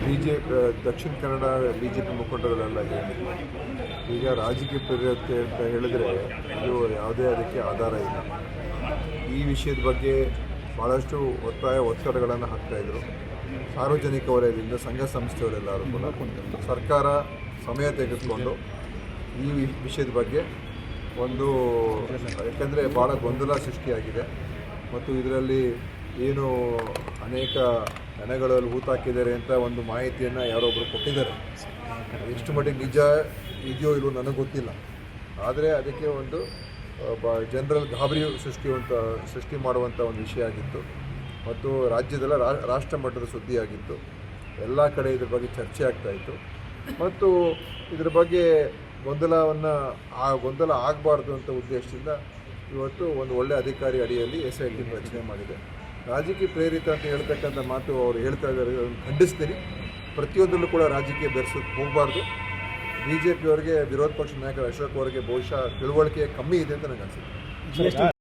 BJP Dakshina Kannada BJP ಮುಖಂಡರಲ್ಲೆಲ್ಲ ಹೇಳಿ ಈಗ ರಾಜಕೀಯ ಪ್ರೇರಿತ ಅಂತ ಹೇಳಿದರೆ ಇದು ಯಾವುದೇ ಅದಕ್ಕೆ ಆಧಾರ ಇಲ್ಲ. ಈ ವಿಷಯದ ಬಗ್ಗೆ ಭಾಳಷ್ಟು ಒತ್ತಡಗಳನ್ನು ಹಾಕ್ತಾಯಿದ್ರು. ಸಾರ್ವಜನಿಕ ವಲಯದಿಂದ ಸಂಘ ಸಂಸ್ಥೆಯವರೆಲ್ಲರೂ ಕೂಡ ಸರ್ಕಾರ ಸಮಯ ತೆಗೆದುಕೊಂಡು ಈ ವಿಷಯದ ಬಗ್ಗೆ ಒಂದು, ಯಾಕಂದರೆ ಭಾಳ ಗೊಂದಲ ಸೃಷ್ಟಿಯಾಗಿದೆ ಮತ್ತು ಇದರಲ್ಲಿ ಏನು ಅನೇಕ ಹೆಣಗಳಲ್ಲಿ ಹೂತಾಕಿದ್ದಾರೆ ಅಂತ ಒಂದು ಮಾಹಿತಿಯನ್ನು ಯಾರೊಬ್ಬರು ಕೊಟ್ಟಿದ್ದಾರೆ. ಎಷ್ಟು ಮಟ್ಟಿಗೆ ನಿಜ ಇದೆಯೋ ಇಲ್ಲವೋ ನನಗೆ ಗೊತ್ತಿಲ್ಲ. ಆದರೆ ಅದಕ್ಕೆ ಒಂದು ಜನರಲ್ ಗಾಬರಿ ಸೃಷ್ಟಿ ಮಾಡುವಂಥ ಒಂದು ವಿಷಯ ಆಗಿತ್ತು ಮತ್ತು ರಾಜ್ಯದಲ್ಲ ರಾಷ್ಟ್ರ ಮಟ್ಟದ ಸುದ್ದಿಯಾಗಿತ್ತು. ಎಲ್ಲ ಕಡೆ ಇದ್ರ ಬಗ್ಗೆ ಚರ್ಚೆ ಆಗ್ತಾಯಿತ್ತು ಮತ್ತು ಇದ್ರ ಬಗ್ಗೆ ಗೊಂದಲ ಆಗಬಾರ್ದು ಅಂತ ಉದ್ದೇಶದಿಂದ ಇವತ್ತು ಒಂದು ಒಳ್ಳೆಯ ಅಧಿಕಾರಿ ಅಡಿಯಲ್ಲಿ SIT ರಚನೆ ಮಾಡಿದೆ. ರಾಜಕೀಯ ಪ್ರೇರಿತ ಅಂತ ಹೇಳ್ತಕ್ಕಂಥ ಮಾತು ಅವರು ಹೇಳ್ತಾ ಇದ್ದಾರೆ, ಖಂಡಿಸ್ತೀನಿ. ಪ್ರತಿಯೊಂದರಲ್ಲೂ ಕೂಡ ರಾಜಕೀಯ ಬೆರೆಸೋಕ್ಕೆ ಹೋಗಬಾರ್ದು. BJP ಅವರಿಗೆ, ವಿರೋಧ ಪಕ್ಷ ನಾಯಕ ಅಶೋಕ್ ಅವರಿಗೆ ಬಹುಶಃ ತಿಳುವಳಿಕೆ ಕಮ್ಮಿ ಇದೆ ಅಂತ ನನಗೆ ಅನಿಸುತ್ತೆ.